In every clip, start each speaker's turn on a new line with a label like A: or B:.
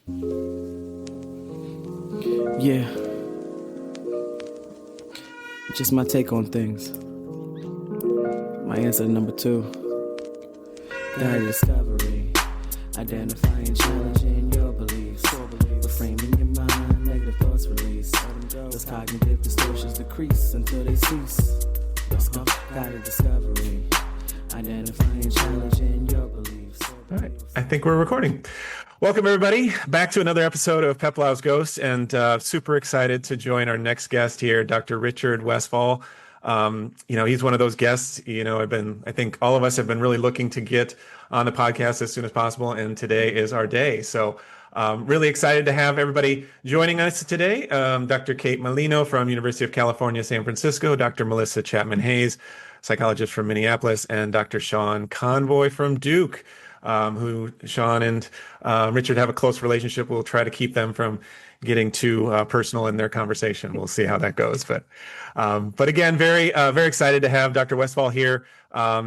A: Yeah, just my take on things. My answer to number two. Guided discovery. Identifying, challenging your beliefs. Reframing your mind, negative thoughts release. Those cognitive distortions decrease until they cease. Let's go. Guided discovery. Identifying, challenging your beliefs.
B: All right, I think we're recording. Welcome, everybody, back to another episode of Peplow's Ghost, and super excited to join our next guest here, Dr. Richard Westfall. He's one of those guests, I think all of us have been really looking to get on the podcast as soon as possible, and today is our day. So really excited to have everybody joining us today. Dr. Kate Molino from University of California, San Francisco, Dr. Melissa Chapman-Hayes, psychologist from Minneapolis, and Dr. Sean Convoy from Duke. Who Sean and Richard have a close relationship. We'll try to keep them from getting too personal in their conversation. We'll see how that goes. But again, very excited to have Dr. Westphal here.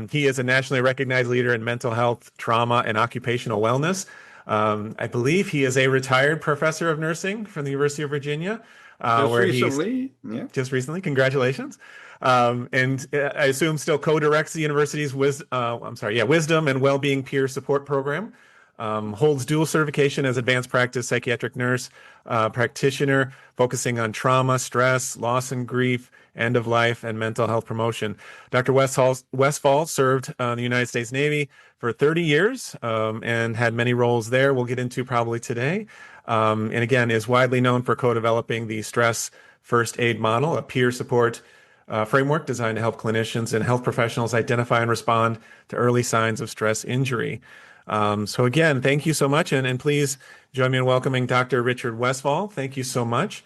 B: He is a nationally recognized leader in mental health, trauma, and occupational wellness. I believe he is a retired professor of nursing from the University of Virginia. Just recently. Congratulations. And I assume still co-directs the university's Wisdom and Wellbeing Peer Support Program. Holds dual certification as advanced practice psychiatric nurse practitioner, focusing on trauma, stress, loss and grief, end of life, and mental health promotion. Dr. Westfall served the United States Navy for 30 years and had many roles there we'll get into probably today. And again, is widely known for co-developing the stress first aid model, a peer support framework designed to help clinicians and health professionals identify and respond to early signs of stress injury. So again, thank you so much. And please join me in welcoming Dr. Richard Westfall. Thank you so much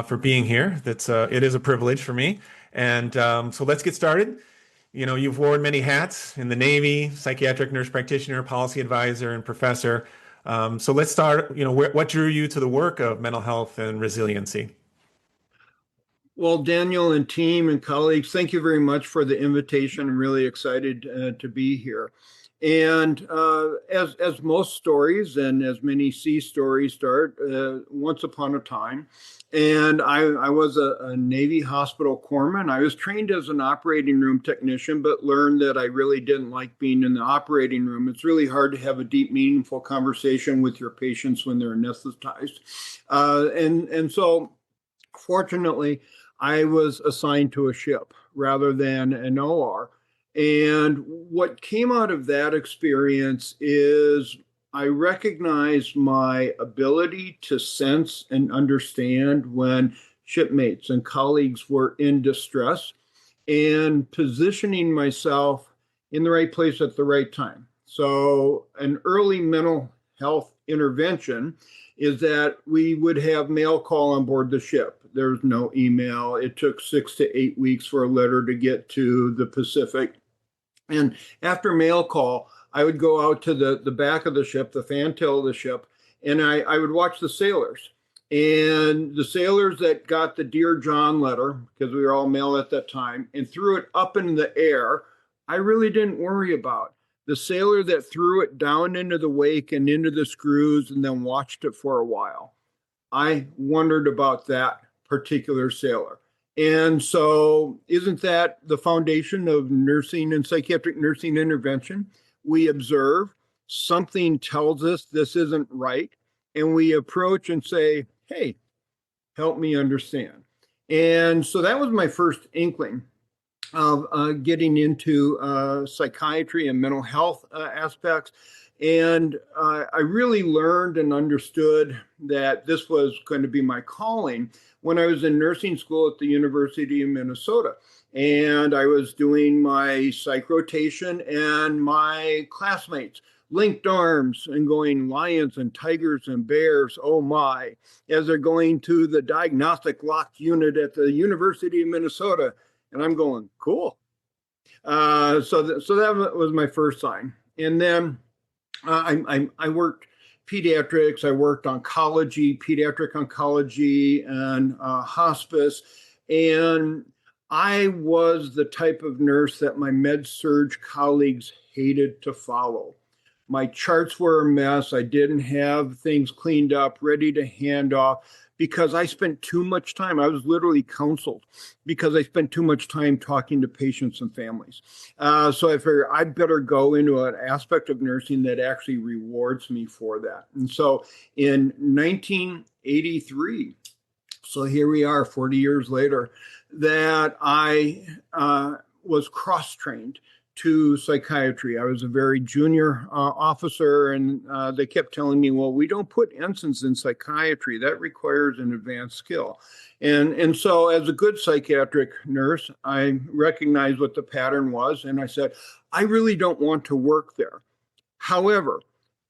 B: for being here. It is a privilege for me. And so let's get started. You've worn many hats in the Navy: psychiatric nurse practitioner, policy advisor, and professor. So let's start, what drew you to the work of mental health and resiliency?
C: Well, Daniel and team and colleagues, thank you very much for the invitation. I'm really excited to be here. And as most stories and as many sea stories start, once upon a time, and I was a Navy hospital corpsman. I was trained as an operating room technician, but learned that I really didn't like being in the operating room. It's really hard to have a deep, meaningful conversation with your patients when they're anesthetized. And so, fortunately, I was assigned to a ship rather than an OR. And what came out of that experience is I recognized my ability to sense and understand when shipmates and colleagues were in distress and positioning myself in the right place at the right time. So an early mental health intervention is that we would have mail call on board the ship. There's no email. It took 6 to 8 weeks for a letter to get to the Pacific. And after mail call, I would go out to the back of the ship, the fantail of the ship, and I would watch the sailors. And the sailors that got the Dear John letter, because we were all male at that time, and threw it up in the air, I really didn't worry about. The sailor that threw it down into the wake and into the screws and then watched it for a while, I wondered about that particular sailor. And so isn't that the foundation of nursing and psychiatric nursing intervention? We observe, something tells us this isn't right, and we approach and say, hey, help me understand. And so that was my first inkling of getting into psychiatry and mental health aspects. And I really learned and understood that this was going to be my calling when I was in nursing school at the University of Minnesota. And I was doing my psych rotation, and my classmates linked arms and going lions and tigers and bears, oh my, as they're going to the diagnostic locked unit at the University of Minnesota. And I'm going, cool. So that was my first sign. And then I worked pediatrics, I worked oncology, pediatric oncology, and hospice. And I was the type of nurse that my med-surg colleagues hated to follow. My charts were a mess. I didn't have things cleaned up, ready to hand off because I spent too much time. I was literally counseled because I spent too much time talking to patients and families. So I figured I'd better go into an aspect of nursing that actually rewards me for that. And so in 1983, so here we are 40 years later, that I was cross-trained to psychiatry. I was a very junior officer, and they kept telling me, well, we don't put ensigns in psychiatry. That requires an advanced skill. And so as a good psychiatric nurse, I recognized what the pattern was, and I said, I really don't want to work there. However,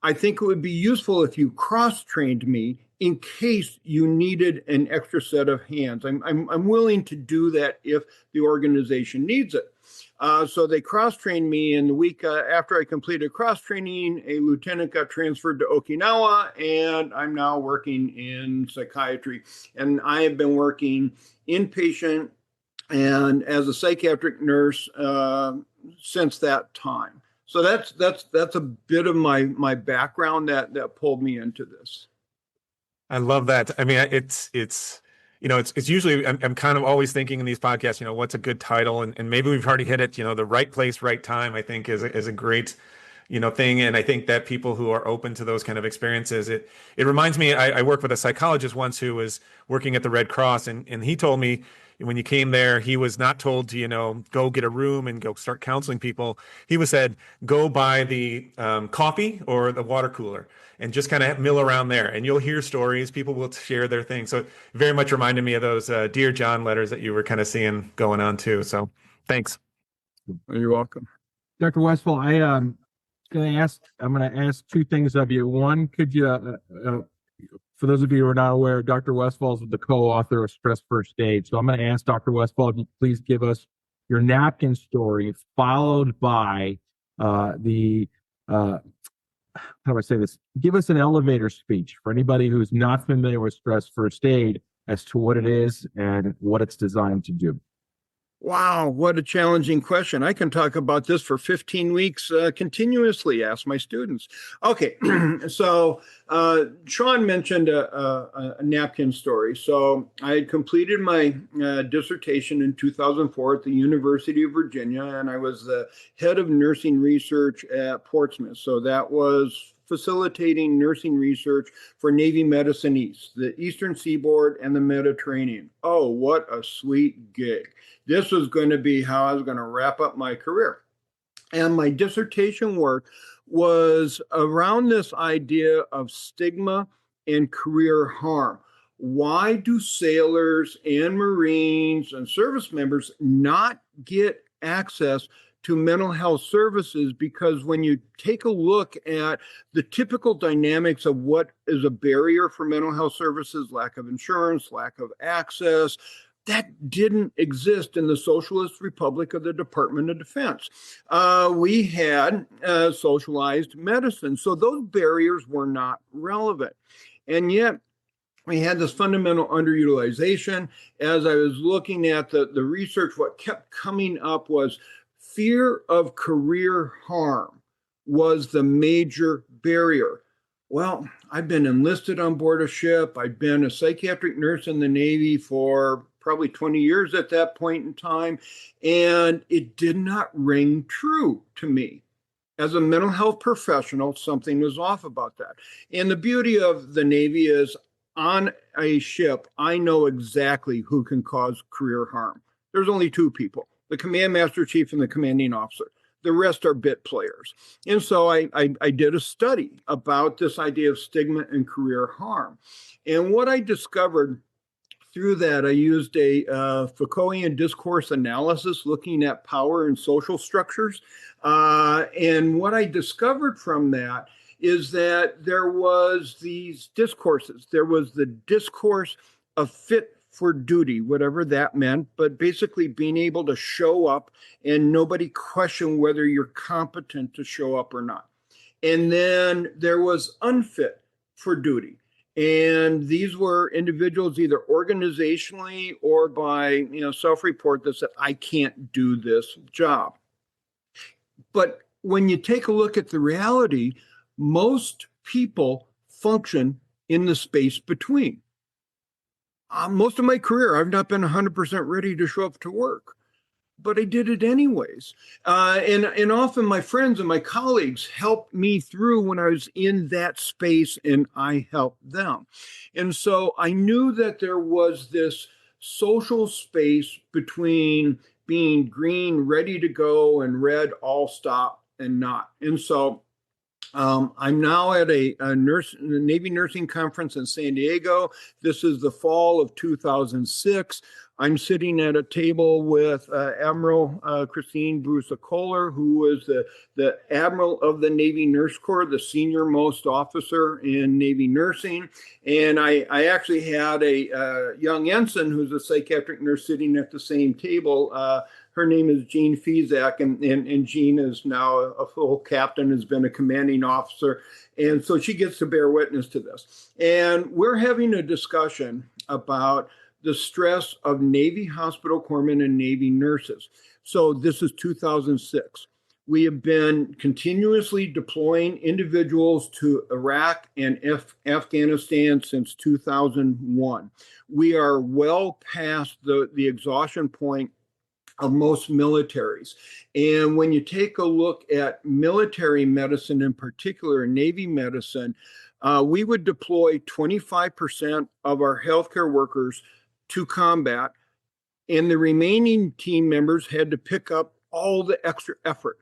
C: I think it would be useful if you cross-trained me in case you needed an extra set of hands. I'm willing to do that if the organization needs it. So they cross-trained me, and the week after I completed cross-training, a lieutenant got transferred to Okinawa, and I'm now working in psychiatry. And I have been working inpatient and as a psychiatric nurse since that time. So that's a bit of my background that pulled me into this.
B: I love that. I mean, it's usually, I'm kind of always thinking in these podcasts, what's a good title? And maybe we've already hit it, the right place, right time, I think is a great, thing. And I think that people who are open to those kind of experiences, it reminds me, I worked with a psychologist once who was working at the Red Cross, and he told me when you came there, he was not told to, go get a room and go start counseling people. He was said, go buy the coffee or the water cooler and just kind of mill around there, and you'll hear stories. People will share their things. So it very much reminded me of those Dear John letters that you were kind of seeing going on too. So thanks.
C: You're welcome.
D: Dr. Westphal, I'm going to ask two things of you. One, could you, for those of you who are not aware, Dr. Westphal is the co-author of Stress First Aid. So I'm going to ask Dr. Westphal if you please give us your napkin story, followed by how do I say this? Give us an elevator speech for anybody who's not familiar with Stress First Aid as to what it is and what it's designed to do.
C: Wow, what a challenging question. I can talk about this for 15 weeks continuously, ask my students. Okay, so Sean mentioned a napkin story. So I had completed my dissertation in 2004 at the University of Virginia, and I was the head of nursing research at Portsmouth. So that was facilitating nursing research for Navy Medicine East, the Eastern Seaboard, and the Mediterranean. Oh, what a sweet gig. This was going to be how I was going to wrap up my career. And my dissertation work was around this idea of stigma and career harm. Why do sailors and Marines and service members not get access to mental health services? Because when you take a look at the typical dynamics of what is a barrier for mental health services, lack of insurance, lack of access, that didn't exist in the Socialist Republic of the Department of Defense. We had socialized medicine, so those barriers were not relevant. And yet, we had this fundamental underutilization. As I was looking at the research, what kept coming up was fear of career harm was the major barrier. Well, I've been enlisted on board a ship. I've been a psychiatric nurse in the Navy for probably 20 years at that point in time, and it did not ring true to me. As a mental health professional, something was off about that. And the beauty of the Navy is on a ship, I know exactly who can cause career harm. There's only two people, the command master chief and the commanding officer. The rest are bit players. And so I did a study about this idea of stigma and career harm. And what I discovered through that, I used a Foucaultian discourse analysis looking at power and social structures. And what I discovered from that is that there was these discourses. There was the discourse of fit for duty, whatever that meant, but basically being able to show up and nobody question whether you're competent to show up or not. And then there was unfit for duty. And these were individuals either organizationally or by self-report that said, I can't do this job. But when you take a look at the reality, Most people function in the space between. Most of my career, I've not been 100% ready to show up to work, but I did it anyways. And often my friends and my colleagues helped me through when I was in that space, and I helped them. And so I knew that there was this social space between being green, ready to go, and red, all stop and not. And so I'm now at a Navy nursing conference in San Diego. This is the fall of 2006. I'm sitting at a table with Admiral Christine Bruce-Kohler, who was the Admiral of the Navy Nurse Corps, the senior most officer in Navy nursing. And I actually had a young ensign who's a psychiatric nurse sitting at the same table. Her name is Jean Fezak, and Jean is now a full captain, has been a commanding officer. And so she gets to bear witness to this. And we're having a discussion about the stress of Navy hospital corpsmen and Navy nurses. So this is 2006. We have been continuously deploying individuals to Iraq and Afghanistan since 2001. We are well past the exhaustion point of most militaries. And when you take a look at military medicine, in particular Navy medicine, we would deploy 25% of our healthcare workers to combat, and the remaining team members had to pick up all the extra effort.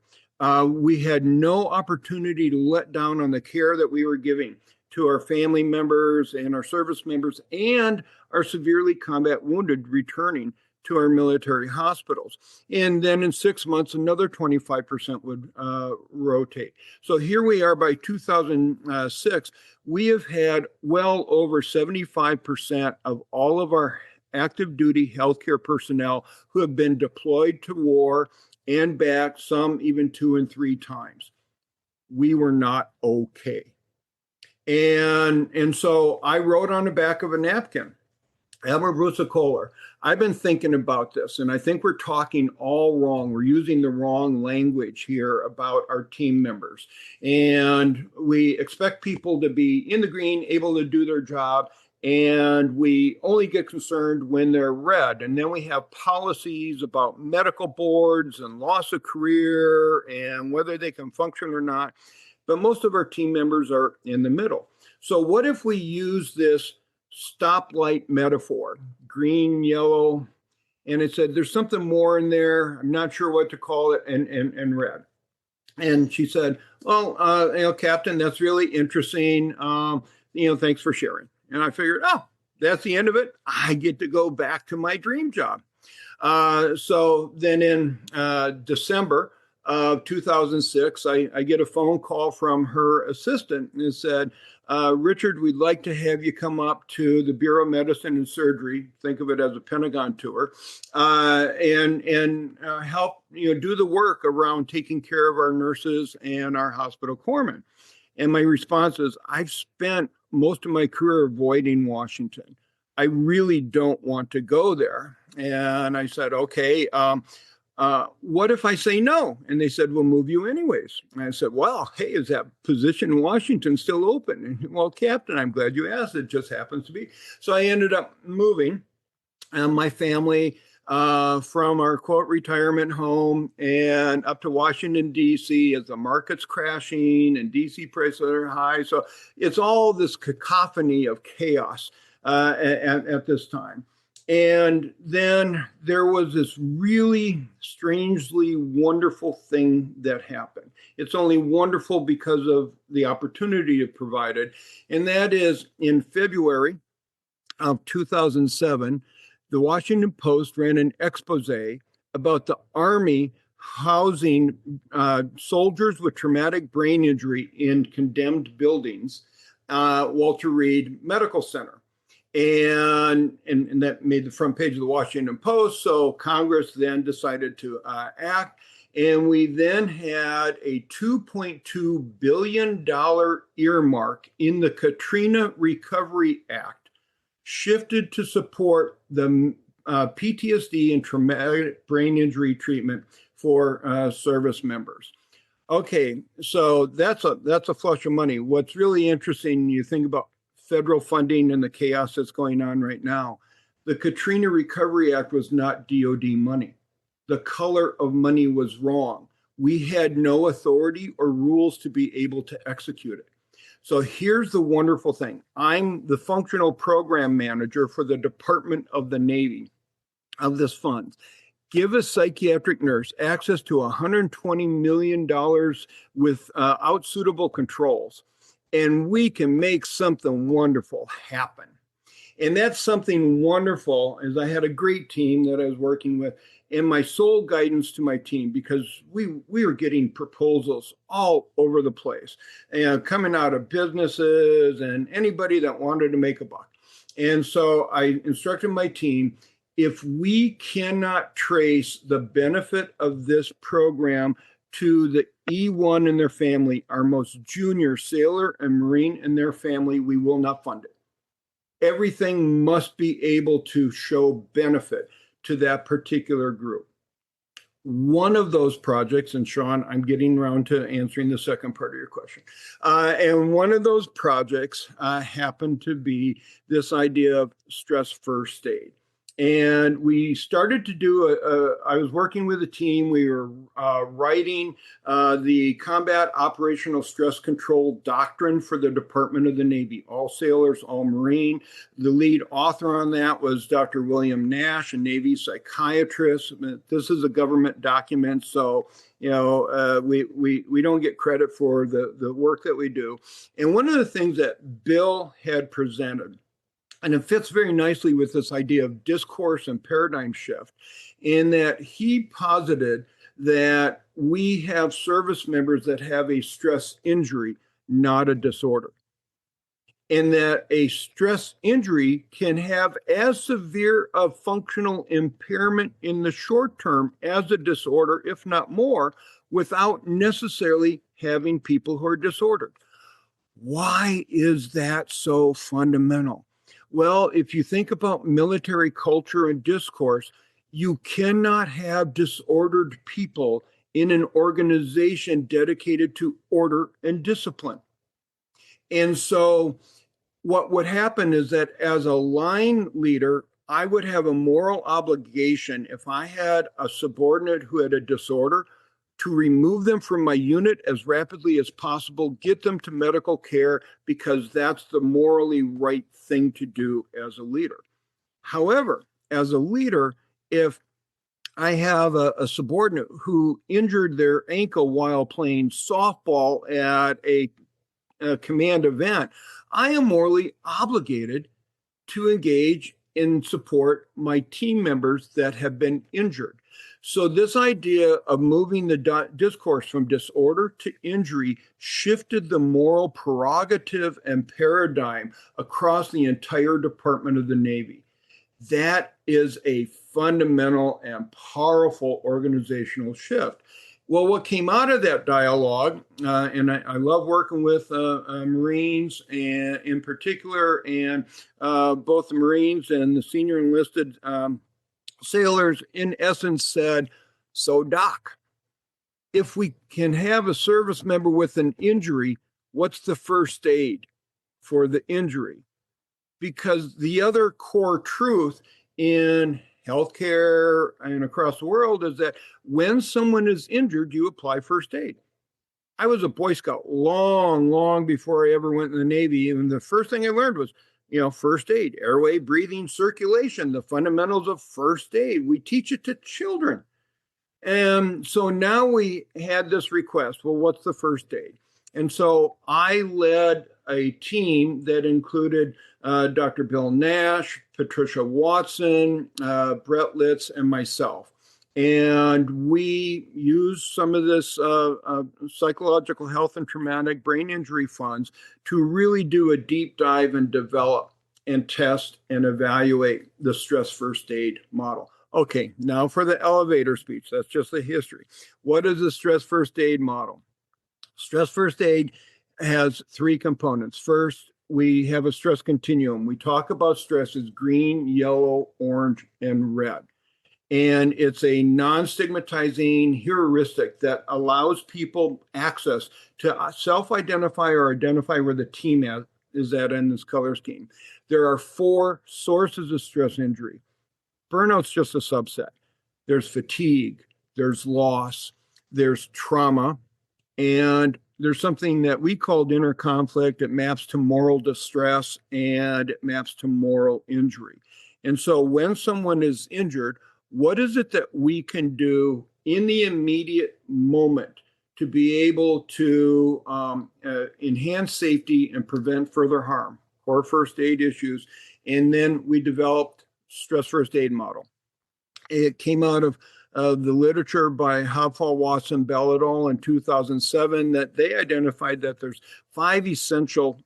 C: We had no opportunity to let down on the care that we were giving to our family members and our service members and our severely combat wounded returning to our military hospitals. And then in 6 months, another 25% would rotate. So here we are by 2006, we have had well over 75% of all of our active duty healthcare personnel who have been deployed to war and back, some even 2 and 3 times. We were not okay. And so I wrote on the back of a napkin, Admiral Bruce-Kohler, I've been thinking about this, and I think we're talking all wrong. We're using the wrong language here about our team members. And we expect people to be in the green, able to do their job, and we only get concerned when they're red. And then we have policies about medical boards and loss of career and whether they can function or not. But most of our team members are in the middle. So what if we use this stoplight metaphor, green, yellow, and it said there's something more in there, I'm not sure what to call it, and red. And she said, well, Captain, that's really interesting. Thanks for sharing. And I figured, that's the end of it. I get to go back to my dream job. So then in December of 2006, I get a phone call from her assistant, and it said, Richard, we'd like to have you come up to the Bureau of Medicine and Surgery, think of it as a Pentagon tour, and help do the work around taking care of our nurses and our hospital corpsmen. And my response is, I've spent most of my career avoiding Washington. I really don't want to go there. And I said, okay, what if I say no? And they said, we'll move you anyways. And I said, well, hey, is that position in Washington still open? And, well, Captain, I'm glad you asked. It just happens to be. So I ended up moving my family from our quote retirement home and up to Washington, D.C. as the market's crashing and D.C. prices are high. So it's all this cacophony of chaos at this time. And then there was this really strangely wonderful thing that happened. It's only wonderful because of the opportunity it provided. And that is in February of 2007, the Washington Post ran an expose about the Army housing soldiers with traumatic brain injury in condemned buildings, Walter Reed Medical Center. And that made the front page of the Washington Post. So Congress then decided to act. And we then had a $2.2 billion earmark in the Katrina Recovery Act shifted to support the PTSD and traumatic brain injury treatment for service members. Okay, so that's a flush of money. What's really interesting, you think about federal funding and the chaos that's going on right now. The Katrina Recovery Act was not DOD money. The color of money was wrong. We had no authority or rules to be able to execute it. So here's the wonderful thing. I'm the functional program manager for the Department of the Navy of this fund. Give a psychiatric nurse access to $120 million without suitable controls, and we can make something wonderful happen. And that's something wonderful, as I had a great team that I was working with, and my sole guidance to my team, because we were getting proposals all over the place, and coming out of businesses and anybody that wanted to make a buck. And so I instructed my team, if we cannot trace the benefit of this program to the E1 and their family, our most junior sailor and Marine and their family, we will not fund it. Everything must be able to show benefit to that particular group. One of those projects, and Sean, I'm getting around to answering the second part of your question. And one of those projects happened to be this idea of stress first aid. And we started to do I was working with a team. We were writing the Combat Operational Stress Control Doctrine for the Department of the Navy, all sailors, all Marine. The lead author on that was Dr. William Nash, a Navy psychiatrist. This is a government document, so we don't get credit for the work that we do. And one of the things that Bill had presented, and it fits very nicely with this idea of discourse and paradigm shift, in that he posited that we have service members that have a stress injury, not a disorder. And that a stress injury can have as severe a functional impairment in the short term as a disorder, if not more, without necessarily having people who are disordered. Why is that so fundamental? Well, if you think about military culture and discourse, you cannot have disordered people in an organization dedicated to order and discipline. And so what would happen is that as a line leader, I would have a moral obligation, if I had a subordinate who had a disorder, to remove them from my unit as rapidly as possible, get them to medical care, because that's the morally right thing to do as a leader. However, as a leader, if I have a subordinate who injured their ankle while playing softball at a command event, I am morally obligated to engage and support my team members that have been injured. So this idea of moving the discourse from disorder to injury shifted the moral prerogative and paradigm across the entire Department of the Navy. That is a fundamental and powerful organizational shift. Well, what came out of that dialogue, and I love working with Marines and in particular, and both the Marines and the senior enlisted sailors, in essence, said, so Doc, if we can have a service member with an injury, what's the first aid for the injury? Because the other core truth in healthcare and across the world is that when someone is injured, you apply first aid. I was a Boy Scout long before I ever went in the Navy. And the first thing I learned was, first aid, airway, breathing, circulation, the fundamentals of first aid. We teach it to children. And so now we had this request, well, what's the first aid? And so I led a team that included Dr. Bill Nash, Patricia Watson, Brett Litz, and myself. And we used some of this psychological health and traumatic brain injury funds to really do a deep dive and develop and test and evaluate the stress first aid model. Okay, now for the elevator speech. That's just the history. What is the stress first aid model? Stress first aid has three components. First, we have a stress continuum. We talk about stress as green, yellow, orange, and red. And it's a non-stigmatizing heuristic that allows people access to self-identify or identify where the team is at in this color scheme. There are 4 sources of stress injury. Burnout's just a subset. There's fatigue, there's loss, there's trauma, and there's something that we called inner conflict. It maps to moral distress and it maps to moral injury. And so when someone is injured, what is it that we can do in the immediate moment to be able to enhance safety and prevent further harm or first aid issues? And then we developed stress first aid model. It came out of the literature by Westphal, Watson, Belladol in 2007 that they identified that there's 5 essential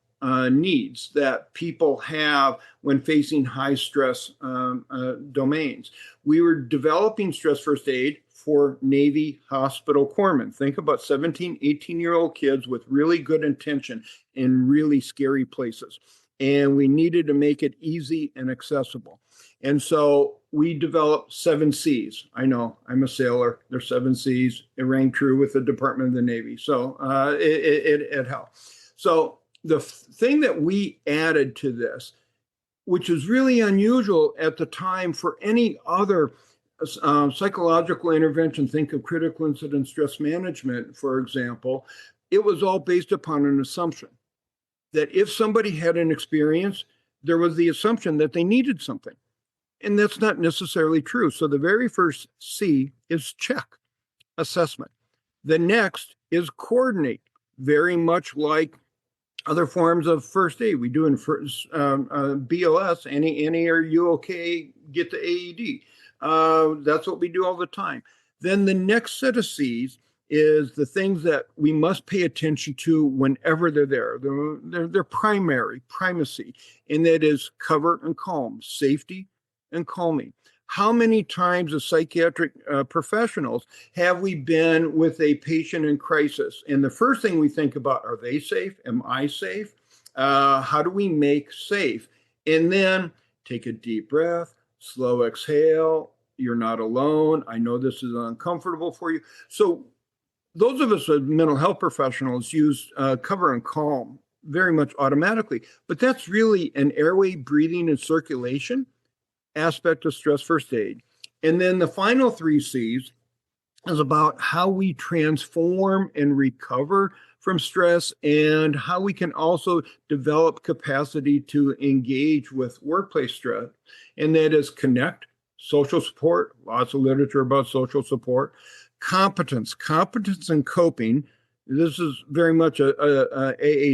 C: needs that people have when facing high stress domains. We were developing stress first aid for Navy hospital corpsmen. Think about 17, 18-year-old kids with really good intention in really scary places. And we needed to make it easy and accessible. And so we developed 7 C's. I know, I'm a sailor. There's 7 C's. It rang true with the Department of the Navy. So it helped. So the thing that we added to this, which is really unusual at the time for any other psychological intervention, think of critical incident stress management, for example, it was all based upon an assumption that if somebody had an experience, there was the assumption that they needed something. And that's not necessarily true. So the very first C is check, assessment. The next is coordinate, very much like other forms of first aid. We do in BLS, any are you okay, get the AED. That's what we do all the time. Then the next set of C's is the things that we must pay attention to whenever they're there. They're primacy, and that is cover and calm, safety and calming. How many times as psychiatric professionals have we been with a patient in crisis? And the first thing we think about, are they safe? Am I safe? How do we make safe? And then take a deep breath, slow exhale. You're not alone. I know this is uncomfortable for you. So those of us as mental health professionals use cover and calm very much automatically, but that's really an airway, breathing, and circulation aspect of stress first aid. And then the final 3 C's is about how we transform and recover from stress and how we can also develop capacity to engage with workplace stress. And that is connect, social support, lots of literature about social support, competence and coping. This is very much a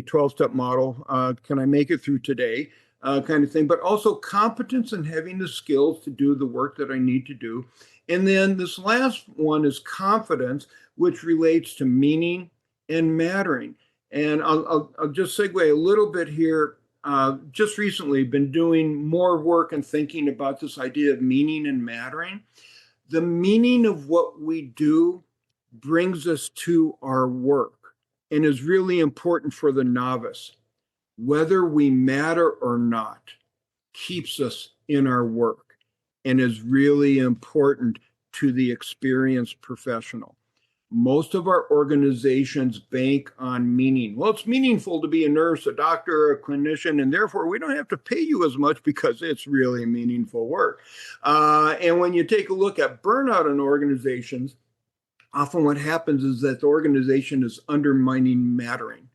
C: 12-step model. Can I make it through today? Kind of thing, but also competence and having the skills to do the work that I need to do. And then this last one is confidence, which relates to meaning and mattering. And I'll just segue a little bit here. Just recently been doing more work and thinking about this idea of meaning and mattering. The meaning of what we do brings us to our work and is really important for the novice. Whether we matter or not keeps us in our work and is really important to the experienced professional. Most of our organizations bank on meaning. Well, it's meaningful to be a nurse, a doctor, a clinician, and therefore we don't have to pay you as much because it's really meaningful work. And when you take a look at burnout in organizations, often what happens is that the organization is undermining mattering.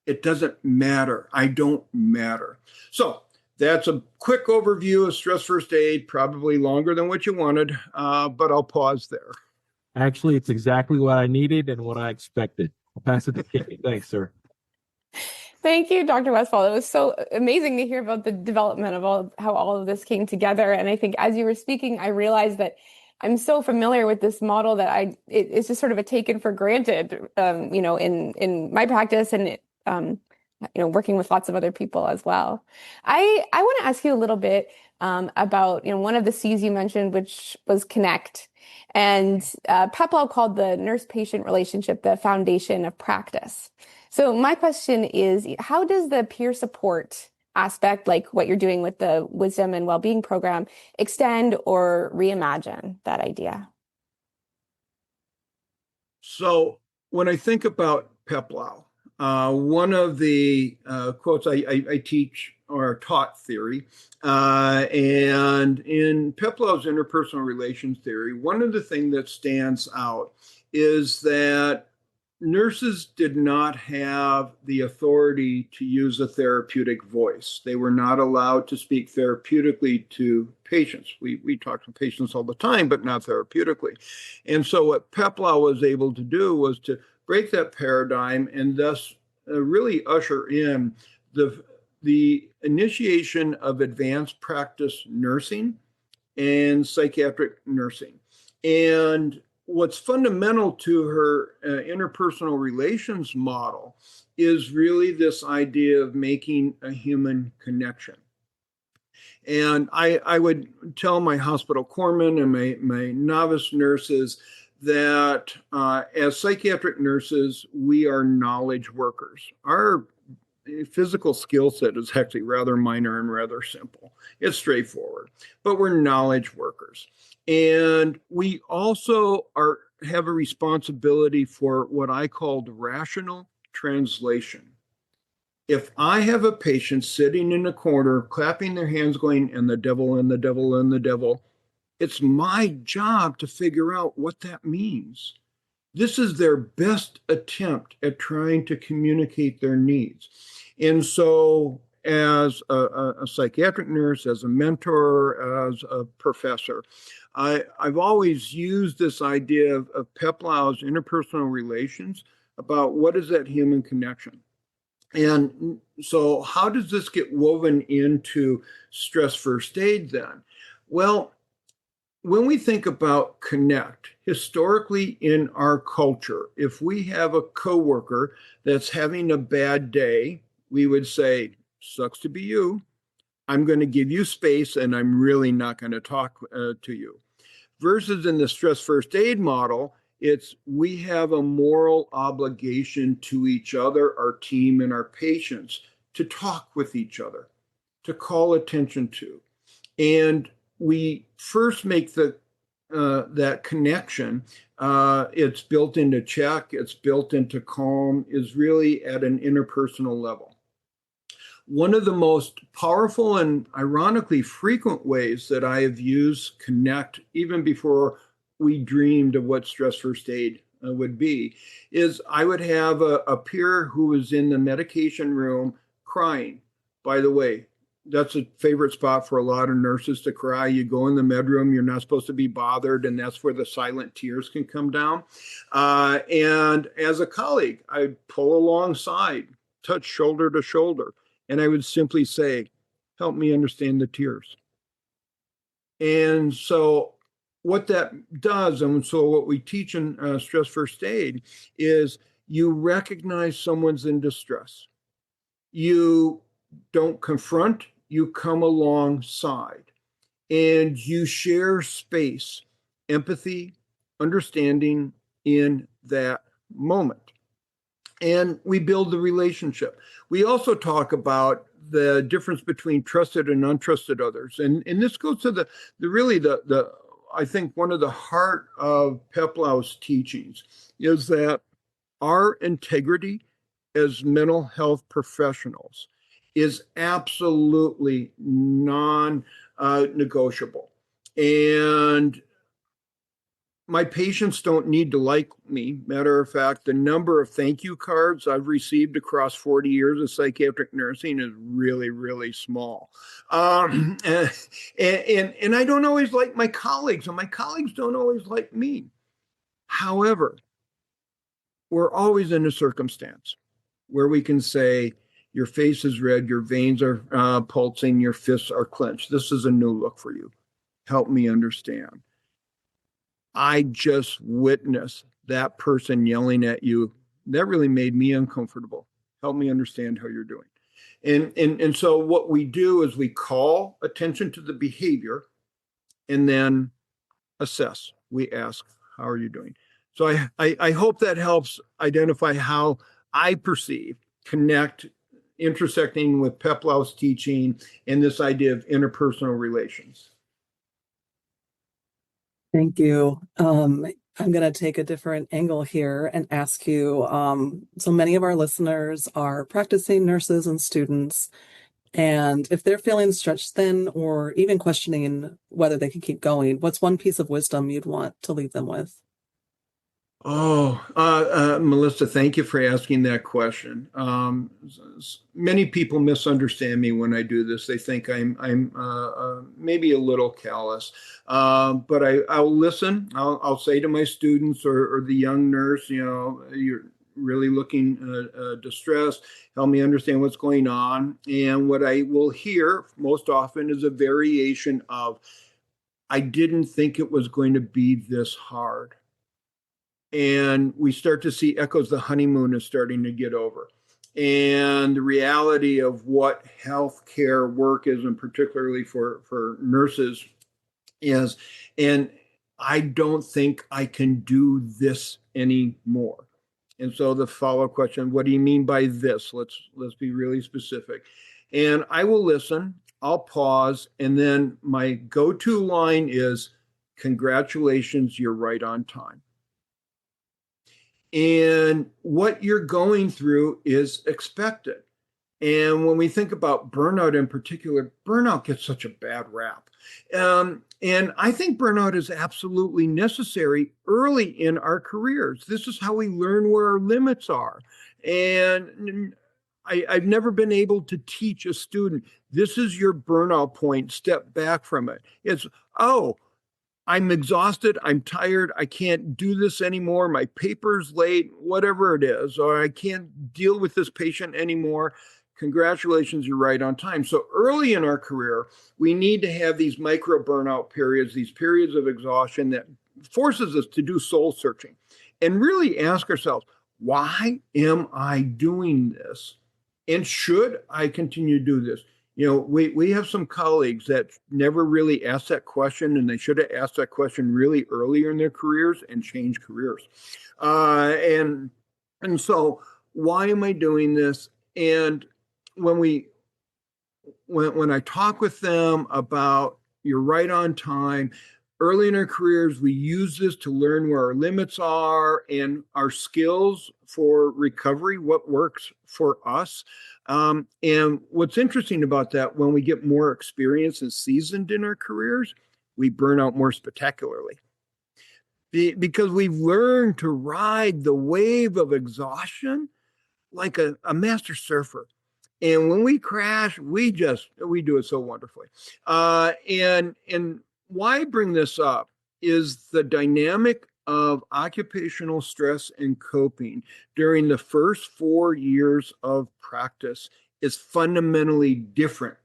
C: It doesn't matter. I don't matter. So that's a quick overview of stress first aid, probably longer than what you wanted, but I'll pause there.
D: Actually, it's exactly what I needed and what I expected. I'll pass it to Katie. Thanks, sir.
E: Thank you, Dr. Westphal. It was so amazing to hear about the development of how all of this came together. And I think as you were speaking, I realized that I'm so familiar with this model that it's just sort of a taken for granted, in my practice and working with lots of other people as well. I want to ask you a little bit about, one of the C's you mentioned, which was connect. And Westphal called the nurse-patient relationship the foundation of practice. So my question is, how does the peer support aspect, like what you're doing with the wisdom and well-being program, extend or reimagine that idea?
C: So when I think about Peplau, one of the quotes I teach or taught theory, and in Peplau's interpersonal relations theory, one of the things that stands out is that nurses did not have the authority to use a therapeutic voice. They were not allowed to speak therapeutically to patients. We talk to patients all the time, but not therapeutically. And so what Peplau was able to do was to break that paradigm and thus really usher in the initiation of advanced practice nursing and psychiatric nursing. And what's fundamental to her interpersonal relations model is really this idea of making a human connection. And I would tell my hospital corpsmen and my novice nurses that as psychiatric nurses, we are knowledge workers. Our physical skill set is actually rather minor and rather simple. It's straightforward, but we're knowledge workers. And we also have a responsibility for what I called rational translation. If I have a patient sitting in a corner, clapping their hands, going, and the devil, and the devil, and the devil, it's my job to figure out what that means. This is their best attempt at trying to communicate their needs. And so as a psychiatric nurse, as a mentor, as a professor, I've always used this idea of Peplau's interpersonal relations about what is that human connection. And so how does this get woven into stress first aid then? Well, when we think about connect, historically in our culture, if we have a coworker that's having a bad day, we would say, sucks to be you. I'm going to give you space and I'm really not going to talk to you. Versus in the stress first aid model, it's we have a moral obligation to each other, our team and our patients, to talk with each other, to call attention to. And we first make that connection. It's built into check, it's built into calm, is really at an interpersonal level. One of the most powerful and ironically frequent ways that I have used connect, even before we dreamed of what stress first aid would be, is I would have a peer who was in the medication room crying. By the way, that's a favorite spot for a lot of nurses to cry. You go in the med room, you're not supposed to be bothered, and that's where the silent tears can come down. And as a colleague, I'd pull alongside, touch shoulder to shoulder, and I would simply say, help me understand the tears. And so what that does, and so what we teach in stress first aid, is you recognize someone's in distress. You don't confront, you come alongside, and you share space, empathy, understanding in that moment. And we build the relationship. We also talk about the difference between trusted and untrusted others. And this goes to the I think one of the heart of Peplau's teachings is that our integrity as mental health professionals is absolutely non-negotiable. And my patients don't need to like me. Matter of fact, the number of thank you cards I've received across 40 years of psychiatric nursing is really, really small. And I don't always like my colleagues, and my colleagues don't always like me. However, we're always in a circumstance where we can say, your face is red, your veins are pulsing, your fists are clenched. This is a new look for you. Help me understand. I just witnessed that person yelling at you. That really made me uncomfortable. Help me understand how you're doing. And so what we do is we call attention to the behavior and then assess. We ask, how are you doing? So I hope that helps identify how I perceive connect intersecting with Peplow's teaching and this idea of interpersonal relations.
F: Thank you. I'm going to take a different angle here and ask you, so many of our listeners are practicing nurses and students, and if they're feeling stretched thin or even questioning whether they can keep going, what's one piece of wisdom you'd want to leave them with?
C: Melissa, thank you for asking that question. Many people misunderstand me when I do this. They think I'm maybe a little callous, but I'll listen. I'll say to my students or the young nurse, you're really looking distressed. Help me understand what's going on. And what I will hear most often is a variation of, I didn't think it was going to be this hard. And we start to see echoes. The honeymoon is starting to get over. And the reality of what healthcare work is, and particularly for nurses, is, and I don't think I can do this anymore. And so the follow-up question, what do you mean by this? Let's be really specific. And I will listen, I'll pause, and then my go-to line is, congratulations, you're right on time. And what you're going through is expected. And when we think about burnout in particular, burnout gets such a bad rap. And I think burnout is absolutely necessary early in our careers. This is how we learn where our limits are. And I've never been able to teach a student, this is your burnout point, step back from it. It's, oh, I'm exhausted, I'm tired, I can't do this anymore, my paper's late, whatever it is, or I can't deal with this patient anymore. Congratulations, you're right on time. So early in our career, we need to have these micro-burnout periods, these periods of exhaustion that forces us to do soul searching and really ask ourselves, why am I doing this? And should I continue to do this? We have some colleagues that never really asked that question, and they should have asked that question really earlier in their careers and changed careers. And so why am I doing this? And when I talk with them about you're right on time, early in our careers, we use this to learn where our limits are and our skills for recovery, what works for us. And what's interesting about that, when we get more experience and seasoned in our careers, we burn out more spectacularly. Because we've learned to ride the wave of exhaustion like a master surfer. And when we crash, we do it so wonderfully. And why I bring this up is the dynamic of occupational stress and coping during the first 4 years of practice is fundamentally different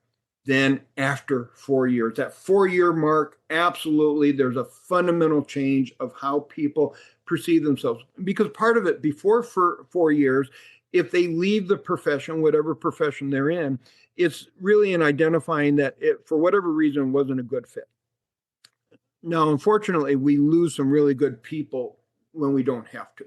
C: than after 4 years. That 4-year mark, absolutely, there's a fundamental change of how people perceive themselves. Because part of it, before 4 years, if they leave the profession, whatever profession they're in, it's really in identifying that it, for whatever reason, wasn't a good fit. Now, unfortunately, we lose some really good people when we don't have to.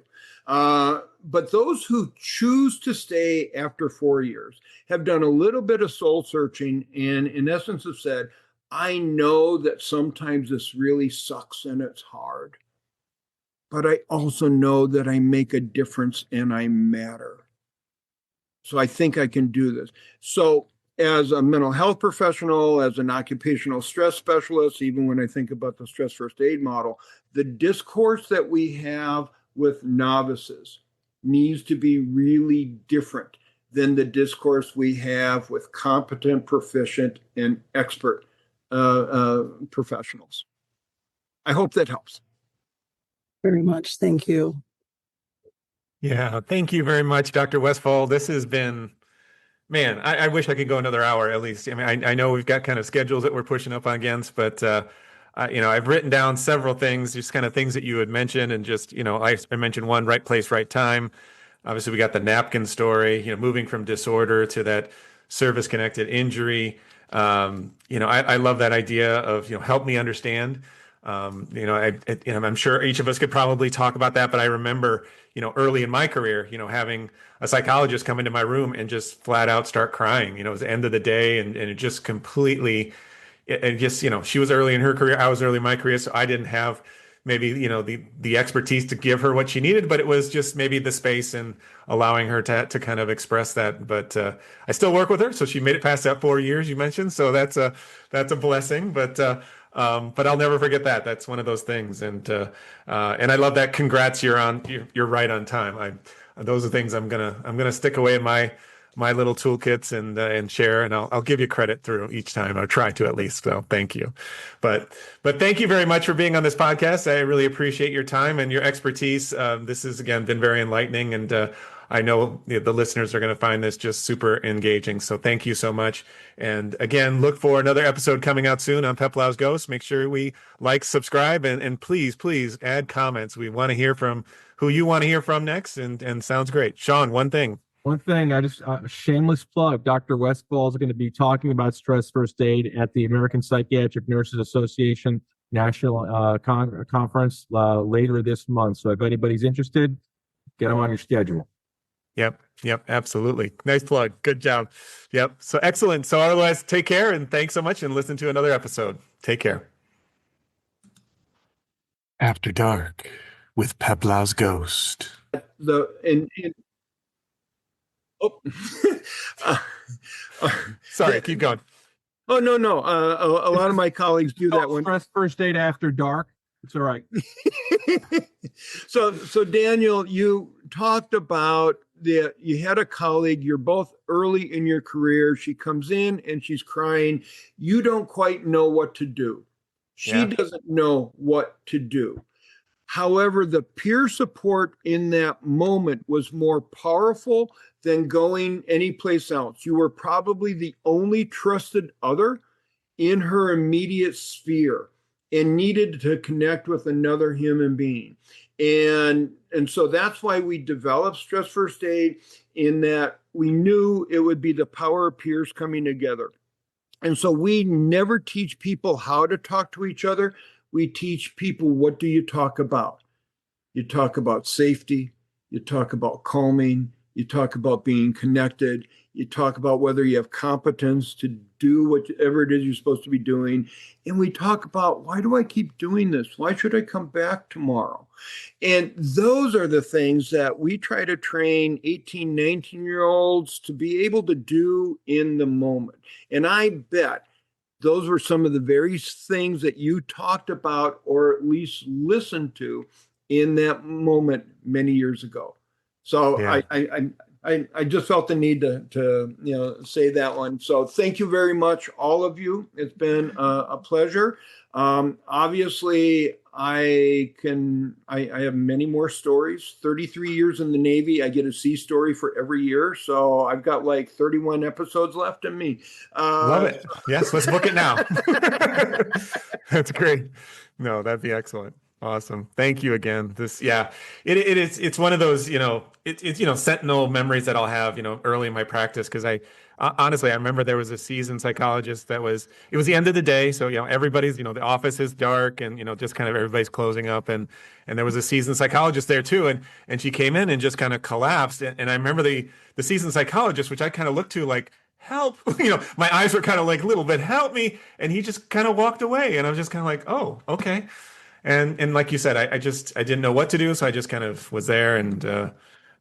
C: But those who choose to stay after 4 years have done a little bit of soul searching and in essence have said, I know that sometimes this really sucks and it's hard, but I also know that I make a difference and I matter. So I think I can do this. So as a mental health professional, as an occupational stress specialist, even when I think about the stress first aid model, the discourse that we have with novices needs to be really different than the discourse we have with competent, proficient, and expert professionals. I hope that helps.
F: Very much. Thank you.
B: Yeah, thank you very much, Dr. Westfall. This has been, man, I wish I could go another hour at least. I mean, I know we've got kind of schedules that we're pushing up against, but I've written down several things, just kind of things that you had mentioned, and just, I mentioned one, right place, right time. Obviously, we got the napkin story, moving from disorder to that service-connected injury. I love that idea of, help me understand. I'm sure each of us could probably talk about that, but I remember, early in my career, having a psychologist come into my room and just flat out start crying. It was the end of the day, and it just completely, and just, she was early in her career, I was early in my career, so I didn't have maybe, the expertise to give her what she needed, but it was just maybe the space and allowing her to kind of express that. But I still work with her, so she made it past that 4 years you mentioned, so that's a blessing. But I'll never forget that. That's one of those things, and I love that. Congrats, you're right on time. Those are things I'm gonna stick away in my little toolkits and share, and I'll give you credit through each time. I'll try to, at least. So thank you, but thank you very much for being on this podcast. I really appreciate your time and your expertise. This has again been very enlightening, and I know the listeners are going to find this just super engaging. So thank you so much. And again, look for another episode coming out soon on Peplow's Ghosts. Make sure we like, subscribe, and please add comments. We want to hear from who you want to hear from next. And sounds great. Sean, one thing,
D: I just shameless plug. Dr. Westfall is going to be talking about stress first aid at the American Psychiatric Nurses Association National Conference later this month. So if anybody's interested, get them on your schedule.
B: Yep, absolutely. Nice plug. Good job. Yep. So excellent. So otherwise, take care, and thanks so much, and listen to another episode. Take care. After Dark with Peplow's Ghost. Sorry, keep going.
C: Oh, no. A lot of my colleagues do that one.
D: Stress first aid after dark. It's all right.
C: So Daniel, you talked about you had a colleague, you're both early in your career. She comes in and she's crying. You don't quite know what to do. She doesn't know what to do. However, the peer support in that moment was more powerful than going anyplace else. You were probably the only trusted other in her immediate sphere and needed to connect with another human being. And so that's why we developed Stress First Aid, in that we knew it would be the power of peers coming together. And so we never teach people how to talk to each other. We teach people, what do you talk about? You talk about safety. You talk about calming. You talk about being connected. You talk about whether you have competence to do whatever it is you're supposed to be doing. And we talk about, why do I keep doing this? Why should I come back tomorrow? And those are the things that we try to train 18, 19-year-olds to be able to do in the moment. And I bet those were some of the very things that you talked about, or at least listened to in that moment many years ago. So yeah. I just felt the need to say that one. So thank you very much, all of you. It's been a pleasure. Obviously, I have many more stories. 33 years in the Navy. I get a sea story for every year. So I've got like 31 episodes left in me.
B: Love it. Yes, let's book it now. That's great. No, that'd be excellent. Awesome. Thank you again. It's one of those, it's sentinel memories that I'll have, early in my practice. Cause honestly, I remember there was a seasoned psychologist it was the end of the day. So, everybody's, the office is dark and, just kind of everybody's closing up, and there was a seasoned psychologist there too. And she came in and just kind of collapsed. And I remember the seasoned psychologist, which I kind of looked to like, help, my eyes were kind of like, little bit, help me. And he just kind of walked away. And I was just kind of like, oh, okay. And like you said, I didn't know what to do. So I just kind of was there. And,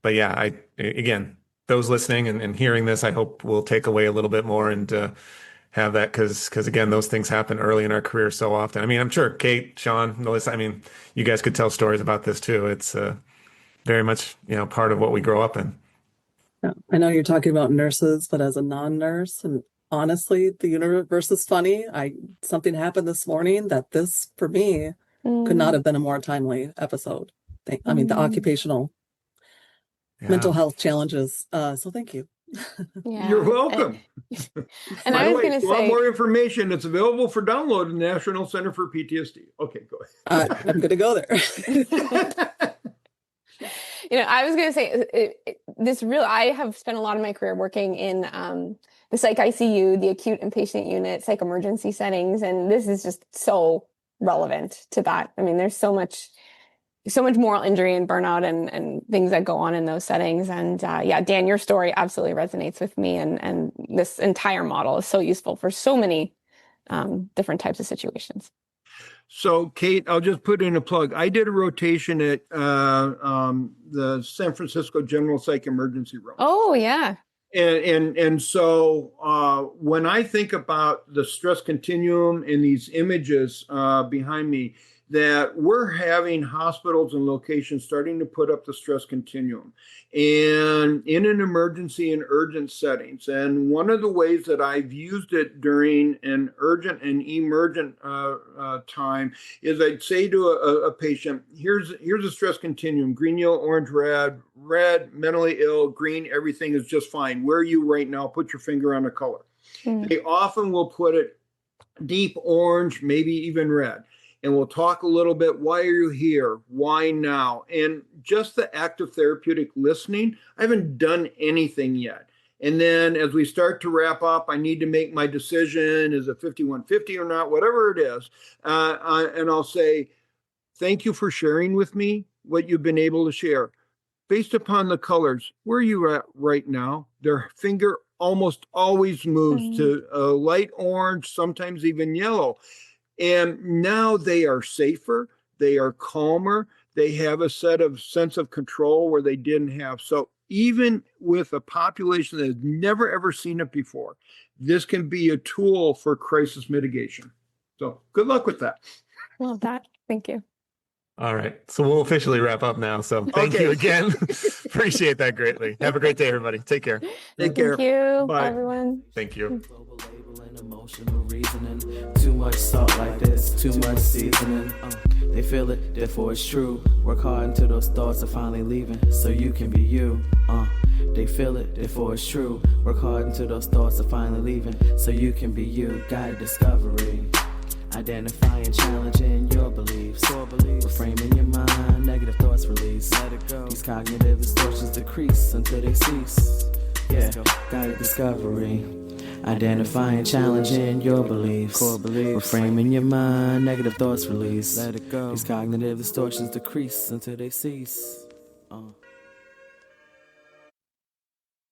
B: but yeah, again, those listening and hearing this, I hope will take away a little bit more and have that. Cause again, those things happen early in our career so often. I mean, I'm sure Kate, Sean, Melissa, you guys could tell stories about this too. It's very much, part of what we grow up in.
F: Yeah, I know you're talking about nurses, but as a non-nurse, and honestly, the universe is funny. Something happened this morning that this, for me, could not have been a more timely episode. The occupational mental health challenges. So thank you.
E: Yeah.
C: You're welcome.
E: And I was going to say,
C: more information. It's available for download in the National Center for PTSD. Okay, go ahead.
F: I'm going to go there.
E: I was going to say I have spent a lot of my career working in the psych ICU, the acute inpatient unit, psych emergency settings. And this is just so relevant to that. I mean, there's so much moral injury and burnout and things that go on in those settings. And yeah, Dan, your story absolutely resonates with me. And this entire model is so useful for so many different types of situations.
C: So, Kate, I'll just put in a plug. I did a rotation at the San Francisco General Psych Emergency Room.
E: Oh, yeah.
C: And so when I think about the stress continuum and these images behind me, that we're having hospitals and locations starting to put up the stress continuum and in an emergency and urgent settings. And one of the ways that I've used it during an urgent and emergent time is I'd say to a patient, here's a stress continuum: green, yellow, orange, red, mentally ill, green, everything is just fine. Where are you right now? Put your finger on a color. They often will put it deep orange, maybe even red. And we'll talk a little bit, why are you here? Why now? And just the act of therapeutic listening. I haven't done anything yet. And then as we start to wrap up, I need to make my decision. Is it 5150 or not? Whatever it is. And I'll say, thank you for sharing with me what you've been able to share. Based upon the colors, where are you at right now? Their finger almost always moves to a light orange, sometimes even yellow. And now they are safer, they are calmer, they have a sense of control where they didn't have. So even with a population that has never ever seen it before, this can be a tool for crisis mitigation. So good luck with that.
E: Love that. Thank you.
B: All right. So we'll officially wrap up now. So thank you again. Appreciate that greatly. Have a great day, everybody. Take care.
C: Take care.
E: Thank you,
C: Bye.
E: everyone.
B: Thank you.
A: Global labeling, emotional reasoning. Too much salt like this, too much seasoning. They feel it, therefore it's true. Work hard until those thoughts are finally leaving, so you can be you. They feel it, therefore it's true. Work hard until those thoughts are finally leaving, so you can be you. Guided discovery. Identifying, challenging your beliefs. Reframing your mind, negative thoughts release. Let it go. These cognitive distortions decrease until they cease. Yeah, guided discovery. Identifying, challenging your beliefs. Reframing your mind, negative thoughts release. Let it go. These cognitive distortions decrease until they cease.